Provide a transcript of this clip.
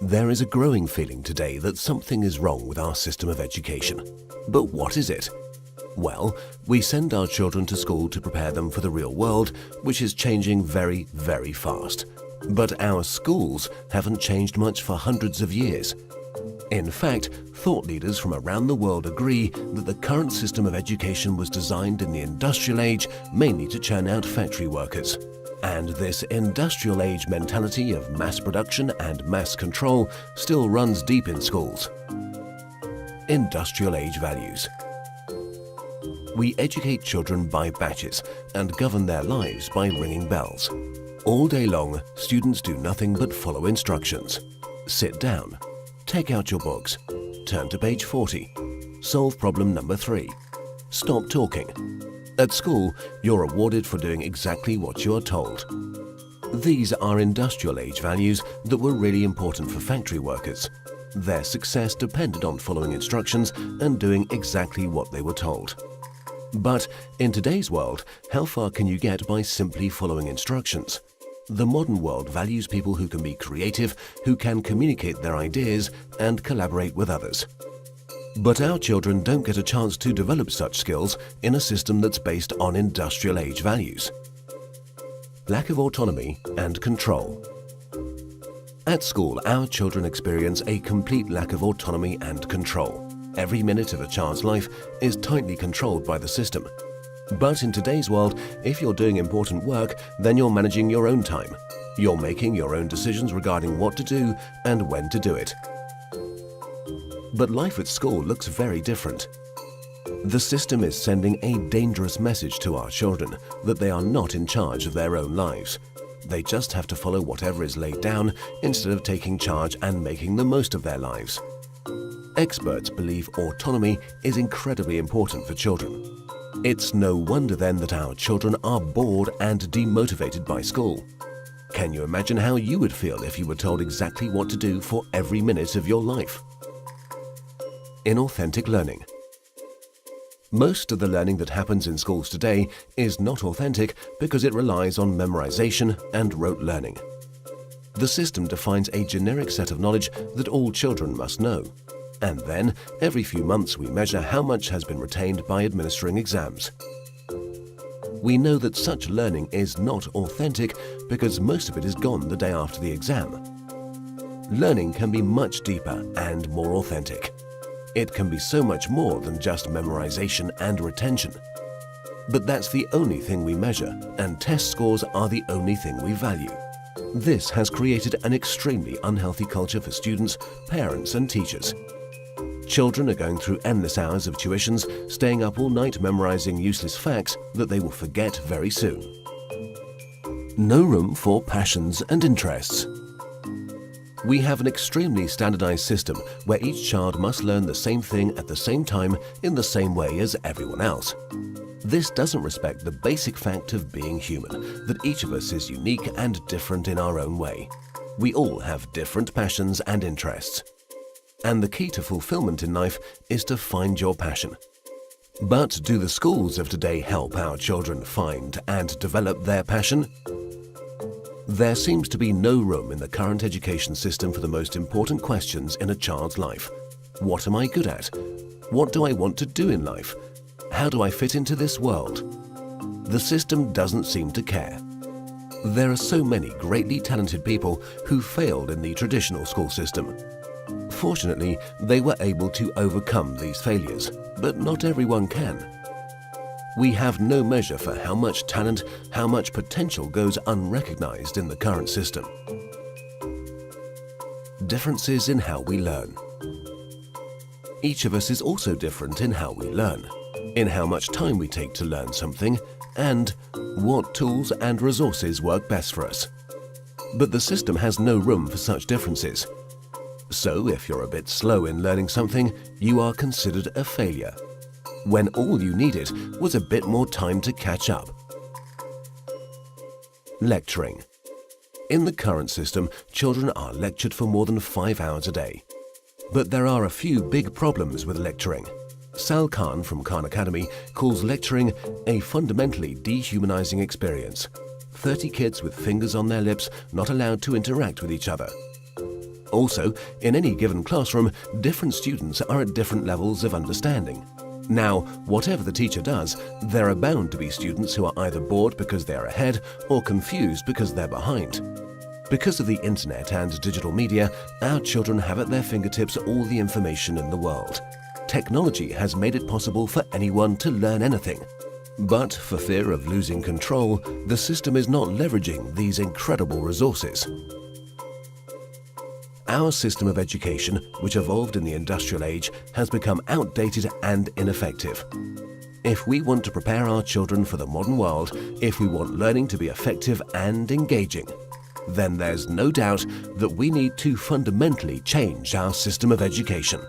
There is a growing feeling today that something is wrong with our system of education. But what is it? Well, we send our children to school to prepare them for the real world, which is changing very, very fast. But our schools haven't changed much for hundreds of years. In fact, thought leaders from around the world agree that the current system of education was designed in the industrial age mainly to churn out factory workers. And this industrial age mentality of mass production and mass control still runs deep in schools. Industrial age values. We educate children by batches and govern their lives by ringing bells. All day long, students do nothing but follow instructions. Sit down, take out your books, turn to page 40, solve problem number 3, stop talking. At school, you're rewarded for doing exactly what you are told. These are industrial age values that were really important for factory workers. Their success depended on following instructions and doing exactly what they were told. But in today's world, how far can you get by simply following instructions? The modern world values people who can be creative, who can communicate their ideas and collaborate with others. But our children don't get a chance to develop such skills in a system that's based on industrial age values. Lack of autonomy and control. At school, our children experience a complete lack of autonomy and control. Every minute of a child's life is tightly controlled by the system. But in today's world, if you're doing important work, then you're managing your own time. You're making your own decisions regarding what to do and when to do it. But life at school looks very different. The system is sending a dangerous message to our children that they are not in charge of their own lives. They just have to follow whatever is laid down instead of taking charge and making the most of their lives. Experts believe autonomy is incredibly important for children. It's no wonder then that our children are bored and demotivated by school. Can you imagine how you would feel if you were told exactly what to do for every minute of your life? Inauthentic learning. Most of the learning that happens in schools today is not authentic because it relies on memorization and rote learning. The system defines a generic set of knowledge that all children must know. And then, every few months we measure how much has been retained by administering exams. We know that such learning is not authentic because most of it is gone the day after the exam. Learning can be much deeper and more authentic. It can be so much more than just memorization and retention. But that's the only thing we measure, and test scores are the only thing we value. This has created an extremely unhealthy culture for students, parents and teachers. Children are going through endless hours of tuitions, staying up all night memorizing useless facts that they will forget very soon. No room for passions and interests. We have an extremely standardized system where each child must learn the same thing at the same time in the same way as everyone else. This doesn't respect the basic fact of being human, that each of us is unique and different in our own way. We all have different passions and interests. And the key to fulfillment in life is to find your passion. But do the schools of today help our children find and develop their passion? There seems to be no room in the current education system for the most important questions in a child's life. What am I good at? What do I want to do in life? How do I fit into this world? The system doesn't seem to care. There are so many greatly talented people who failed in the traditional school system. Fortunately, they were able to overcome these failures, but not everyone can. We have no measure for how much talent, how much potential goes unrecognized in the current system. Differences in how we learn. Each of us is also different in how we learn, in how much time we take to learn something, and what tools and resources work best for us. But the system has no room for such differences. So if you're a bit slow in learning something, you are considered a failure, when all you needed was a bit more time to catch up. Lecturing. In the current system, children are lectured for more than 5 hours a day. But there are a few big problems with lecturing. Sal Khan from Khan Academy calls lecturing a fundamentally dehumanizing experience. 30 kids with fingers on their lips, not allowed to interact with each other. Also, in any given classroom, different students are at different levels of understanding. Now, whatever the teacher does, there are bound to be students who are either bored because they are ahead or confused because they're behind. Because of the internet and digital media, our children have at their fingertips all the information in the world. Technology has made it possible for anyone to learn anything. But for fear of losing control, the system is not leveraging these incredible resources. Our system of education, which evolved in the industrial age, has become outdated and ineffective. If we want to prepare our children for the modern world, if we want learning to be effective and engaging, then there's no doubt that we need to fundamentally change our system of education.